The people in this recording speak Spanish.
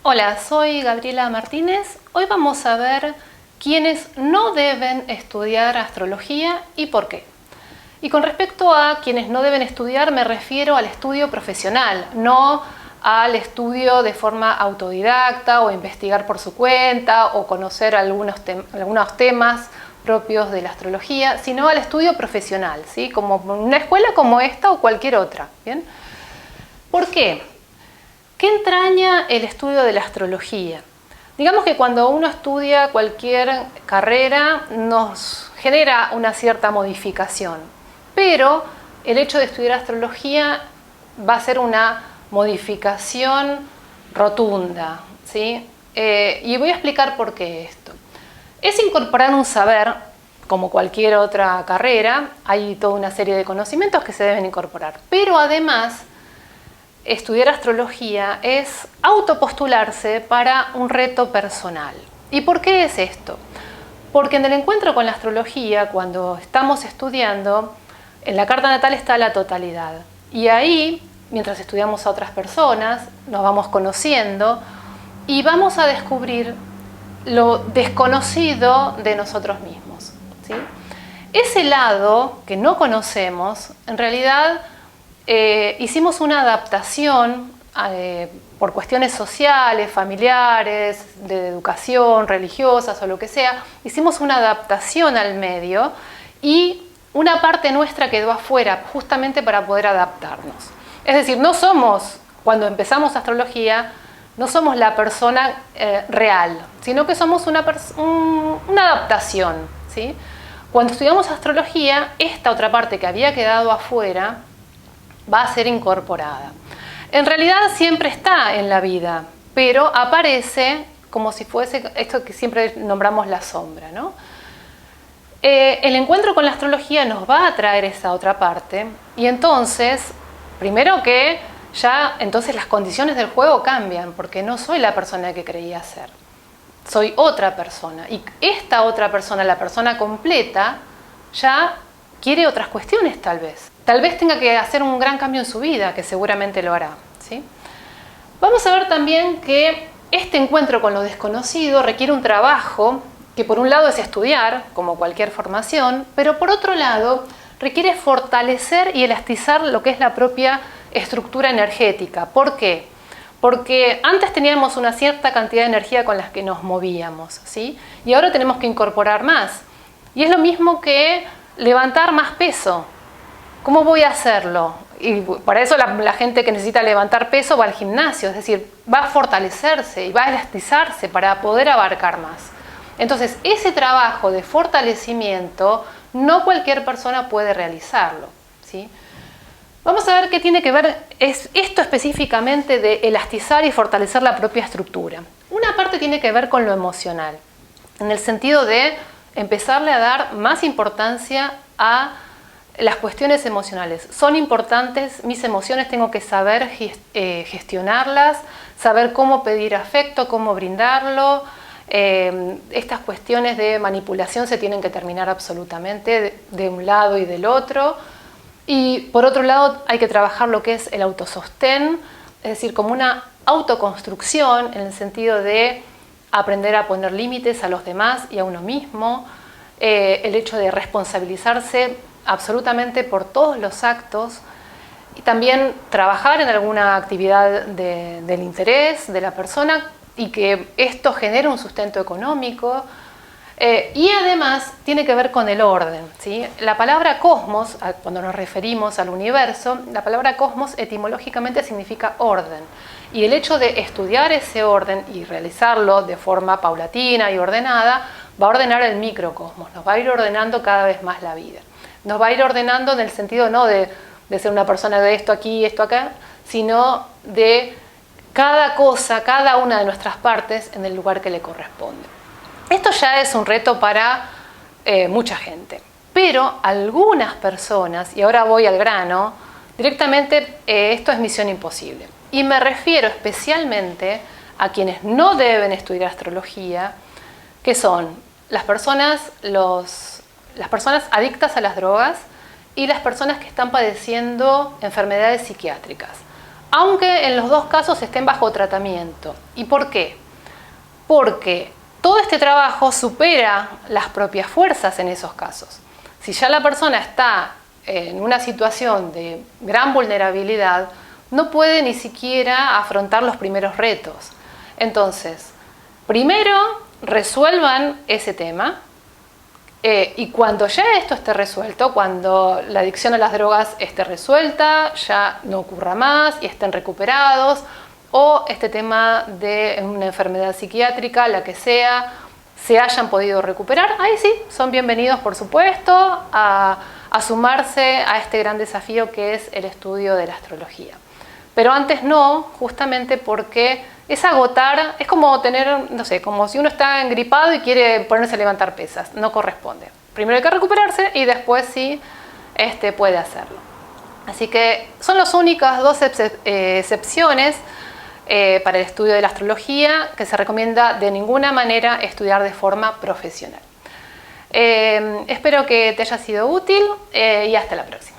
Hola, soy Gabriela Martínez. Hoy vamos a ver quiénes no deben estudiar astrología y por qué. Y con respecto a quienes no deben estudiar, me refiero al estudio profesional, no al estudio de forma autodidacta o investigar por su cuenta o conocer algunos temas propios de la astrología, sino al estudio profesional, ¿sí? Como una escuela como esta o cualquier otra. ¿Bien? ¿Por qué? ¿Qué entraña el estudio de la astrología? Digamos que cuando uno estudia cualquier carrera nos genera una cierta modificación, pero el hecho de estudiar astrología va a ser una modificación rotunda, ¿sí? Y voy a explicar por qué esto. Es incorporar un saber, como cualquier otra carrera, hay toda una serie de conocimientos que se deben incorporar, pero además estudiar astrología es autopostularse para un reto personal. ¿Y por qué es esto? Porque en el encuentro con la astrología, cuando estamos estudiando, en la carta natal está la totalidad. Y ahí, mientras estudiamos a otras personas, nos vamos conociendo y vamos a descubrir lo desconocido de nosotros mismos, ¿sí? Ese lado que no conocemos, en realidad, hicimos una adaptación por cuestiones sociales, familiares, de educación, religiosas o lo que sea. Hicimos una adaptación al medio y una parte nuestra quedó afuera justamente para poder adaptarnos. Es decir, no somos, cuando empezamos astrología, no somos la persona real, sino que somos una adaptación, ¿sí? Cuando estudiamos astrología, esta otra parte que había quedado afuera va a ser incorporada. En realidad siempre está en la vida, pero aparece como si fuese esto que siempre nombramos la sombra, ¿no? El encuentro con la astrología nos va a traer esa otra parte y entonces, primero que ya entonces las condiciones del juego cambian, porque no soy la persona que creía ser, soy otra persona y esta otra persona, la persona completa, ya quiere otras cuestiones tal vez. Tal vez tenga que hacer un gran cambio en su vida, que seguramente lo hará, ¿sí? Vamos a ver también que este encuentro con lo desconocido requiere un trabajo que por un lado es estudiar, como cualquier formación, pero por otro lado requiere fortalecer y elastizar lo que es la propia estructura energética. ¿Por qué? Porque antes teníamos una cierta cantidad de energía con la que nos movíamos, ¿sí? Y ahora tenemos que incorporar más. Y es lo mismo que levantar más peso. ¿Cómo voy a hacerlo? Y para eso la gente que necesita levantar peso va al gimnasio, es decir, va a fortalecerse y va a elastizarse para poder abarcar más. Entonces, ese trabajo de fortalecimiento no cualquier persona puede realizarlo, ¿sí? Vamos a ver qué tiene que ver esto específicamente de elastizar y fortalecer la propia estructura. Una parte tiene que ver con lo emocional, en el sentido de empezarle a dar más importancia a las cuestiones emocionales. Son importantes mis emociones, tengo que saber gestionarlas, saber cómo pedir afecto, cómo brindarlo. Estas cuestiones de manipulación se tienen que terminar absolutamente de un lado y del otro. Y por otro lado hay que trabajar lo que es el autosostén, es decir, como una autoconstrucción en el sentido de aprender a poner límites a los demás y a uno mismo, el hecho de responsabilizarse absolutamente por todos los actos y también trabajar en alguna actividad del interés de la persona y que esto genere un sustento económico. Y además tiene que ver con el orden, ¿sí? La palabra cosmos, cuando nos referimos al universo, la palabra cosmos etimológicamente significa orden. Y el hecho de estudiar ese orden y realizarlo de forma paulatina y ordenada va a ordenar el microcosmos, nos va a ir ordenando cada vez más la vida. Nos va a ir ordenando en el sentido no de ser una persona de esto aquí y esto acá, sino de cada cosa, cada una de nuestras partes en el lugar que le corresponde. Esto ya es un reto para mucha gente, pero algunas personas, y ahora voy al grano, directamente esto es misión imposible. Y me refiero especialmente a quienes no deben estudiar astrología, que son las personas adictas a las drogas y las personas que están padeciendo enfermedades psiquiátricas. aunque en los dos casos estén bajo tratamiento. ¿Y por qué? Porque todo este trabajo supera las propias fuerzas en esos casos. Si ya la persona está en una situación de gran vulnerabilidad, no puede ni siquiera afrontar los primeros retos. Entonces, primero resuelvan ese tema y cuando ya esto esté resuelto, cuando la adicción a las drogas esté resuelta, ya no ocurra más y estén recuperados, o este tema de una enfermedad psiquiátrica, la que sea, se hayan podido recuperar, ahí sí, son bienvenidos, por supuesto, a sumarse a este gran desafío que es el estudio de la astrología. Pero antes no, justamente porque es agotar, es como tener, no sé, como si uno está engripado y quiere ponerse a levantar pesas, no corresponde. Primero hay que recuperarse y después sí puede hacerlo. Así que son las únicas dos excepciones para el estudio de la astrología que se recomienda de ninguna manera estudiar de forma profesional. Espero que te haya sido útil y hasta la próxima.